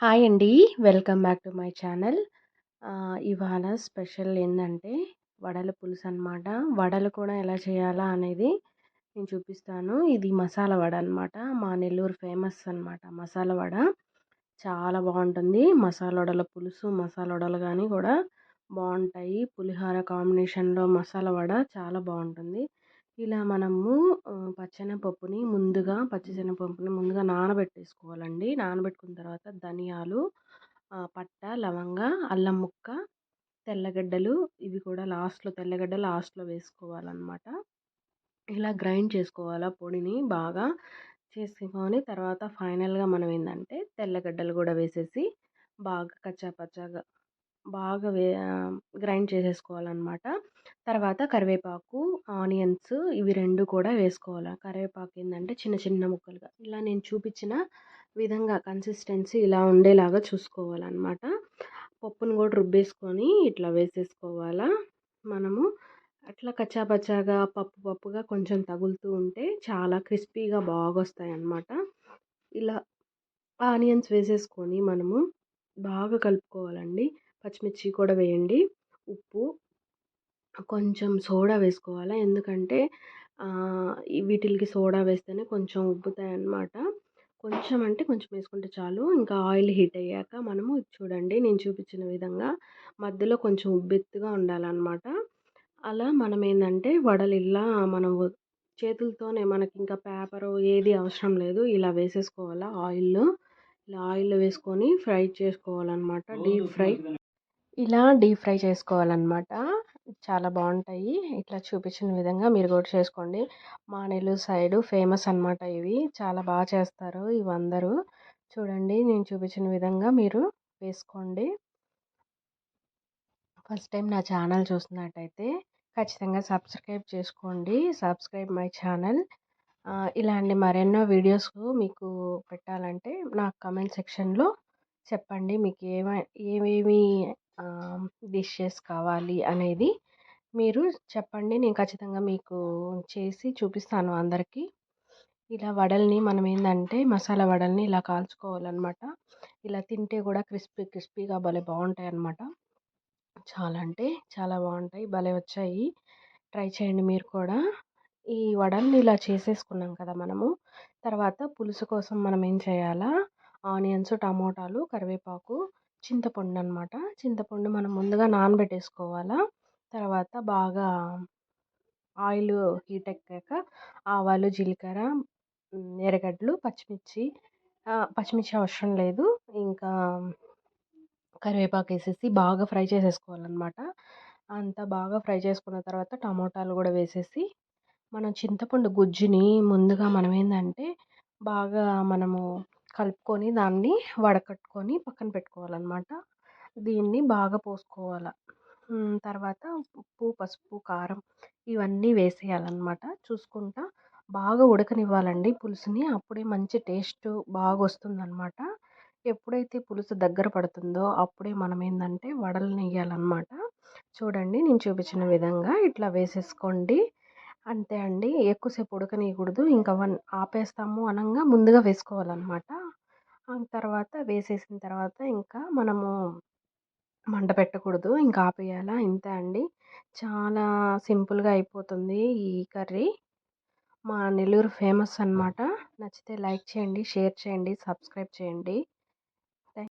Hi అండి. Welcome back to my channel. ఇవాళ special ఏందంటే వడల పులుసనమాట. వడలు కూడా ఎలా చేయాలా అనేది నేను చూపిస్తాను. ఇది మసాలా వడ అనమాట. మా నెల్లూరు ఫేమస్ అనమాట మసాలా వడ. చాలా బాగుంటుంది. మసాలా వడల పులుసు, మసాలా వడలు కానీ కూడా బాగుంటాయి. పులిహోర కాంబినేషన్లో మసాలా వడ చాలా బాగుంటుంది. ఇలా మనము పచ్చిశనగపప్పుని ముందుగా నానబెట్టేసుకోవాలండి. నానబెట్టుకున్న తర్వాత ధనియాలు, పట్ట, లవంగ, అల్లం ముక్క, తెల్లగడ్డలు ఇవి కూడా తెల్లగడ్డ లాస్ట్లో వేసుకోవాలన్నమాట. ఇలా గ్రైండ్ చేసుకోవాలా పొడిని బాగా చేసుకొని తర్వాత ఫైనల్గా మనం ఏంటంటే తెల్లగడ్డలు కూడా వేసేసి బాగా కచ్చాపచ్చాగా బాగా గ్రైండ్ చేసేసుకోవాలన్నమాట. తర్వాత కరివేపాకు, ఆనియన్స్ ఇవి 2 కూడా వేసుకోవాలి. కరివేపాకు ఏంటంటే చిన్న చిన్న ముక్కలుగా ఇలా నేను చూపించిన విధంగా కన్సిస్టెన్సీ ఇలా ఉండేలాగా చూసుకోవాలన్నమాట. పప్పును కూడా రుబ్బేసుకొని ఇట్లా వేసేసుకోవాలా. మనము అట్లా కచ్చాపచ్చాగా పప్పుగా కొంచెం తగులుతూ ఉంటే చాలా క్రిస్పీగా బాగొస్తాయి అన్నమాట. ఇలా ఆనియన్స్ వేసేసుకొని మనము బాగా కలుపుకోవాలండి. పచ్చిమిర్చి కూడా వేయండి. ఉప్పు, కొంచెం సోడా వేసుకోవాలి. ఎందుకంటే వీటికి సోడా వేస్తేనే కొంచెం ఉబ్బుతాయన్నమాట. కొంచెం అంటే కొంచెం వేసుకుంటే చాలు. ఇంకా ఆయిల్ హీట్ అయ్యాక మనము చూడండి నేను చూపించిన విధంగా మధ్యలో కొంచెం ఉబ్బెత్తుగా ఉండాలన్నమాట. అలా మనం ఏంటంటే వడలు ఇలా మనం చేతులతోనే మనకి ఇంకా పేపరు ఏది అవసరం లేదు. ఇలా వేసేసుకోవాలా ఆయిల్లో. ఇలా ఆయిల్లో వేసుకొని ఫ్రై చేసుకోవాలన్నమాట. డీప్ ఫ్రై చేసుకోవాలన్నమాట. చాలా బాగుంటాయి. ఇట్లా చూపించిన విధంగా మీరు కూడా చేసుకోండి. మా నెల్లూరు సైడు ఫేమస్ అన్నమాట ఇవి. చాలా బాగా చేస్తారు ఇవందరూ. చూడండి నేను చూపించిన విధంగా మీరు వేసుకోండి. ఫస్ట్ టైం నా ఛానల్ చూస్తున్నట్టయితే ఖచ్చితంగా సబ్స్క్రైబ్ చేసుకోండి. Subscribe my channel. ఇలాంటి మరెన్నో వీడియోస్ మీకు పెట్టాలంటే నాకు కమెంట్ సెక్షన్లో చెప్పండి. మీకు ఏమేమి డిషెస్ కావాలి అనేది మీరు చెప్పండి. నేను ఖచ్చితంగా మీకు చేసి చూపిస్తాను అందరికీ. ఇలా వడల్ని మనం ఏంటంటే మసాలా వడల్ని ఇలా కాల్చుకోవాలన్నమాట. ఇలా తింటే కూడా క్రిస్పీగా భలే బాగుంటాయి అన్నమాట. చాలా అంటే చాలా బాగుంటాయి. భలే వచ్చాయి. ట్రై చేయండి మీరు కూడా. ఈ వడల్ని ఇలా చేసేసుకున్నాం కదా మనము. తర్వాత పులుసు కోసం మనం ఏం చేయాలా, ఆనియన్స్, టమోటాలు, కరివేపాకు, చింతపండు అనమాట. చింతపండు మనం ముందుగా నానబెట్టేసుకోవాలా. తర్వాత బాగా ఆయిల్ హీట్ ఎక్కాక ఆవాలు, జీలకర్ర, ఎర్రగడ్డలు, పచ్చిమిర్చి అవసరం లేదు. ఇంకా కరివేపాకు వేసేసి బాగా ఫ్రై చేసేసుకోవాలన్నమాట. అంతా బాగా ఫ్రై చేసుకున్న తర్వాత టమోటాలు కూడా వేసేసి మనం చింతపండు గుజ్జుని ముందుగా మనం ఏంటంటే బాగా మనము కలుపుకొని దాన్ని వడకట్టుకొని పక్కన పెట్టుకోవాలన్నమాట. దీన్ని బాగా పోసుకోవాలి. తర్వాత ఉప్పు, పసుపు, కారం ఇవన్నీ వేసేయాలన్నమాట. చూసుకుంటా బాగా ఉడకనివ్వాలండి పులుసుని. అప్పుడే మంచి టేస్ట్ బాగా వస్తుందన్నమాట. ఎప్పుడైతే పులుసు దగ్గర పడుతుందో అప్పుడే మనం ఏంటంటే వడలు నెయ్యాలన్నమాట. చూడండి నేను చూపించిన విధంగా ఇట్లా వేసేసుకోండి. అంతే అండి. ఎక్కువసేపు ఉడకనీయకూడదు. ఇంకా ఆపేస్తాము అనంగా ముందుగా వేసుకోవాలన్నమాట. తర్వాత వేసేసిన తర్వాత ఇంకా మనము మంట పెట్టకూడదు. ఇంకా ఆపేయాలా. ఇంతే అండి. చాలా సింపుల్గా అయిపోతుంది ఈ కర్రీ. మా నెల్లూరు ఫేమస్ అన్నమాట. నచ్చితే లైక్ చేయండి, షేర్ చేయండి, సబ్స్క్రైబ్ చేయండి.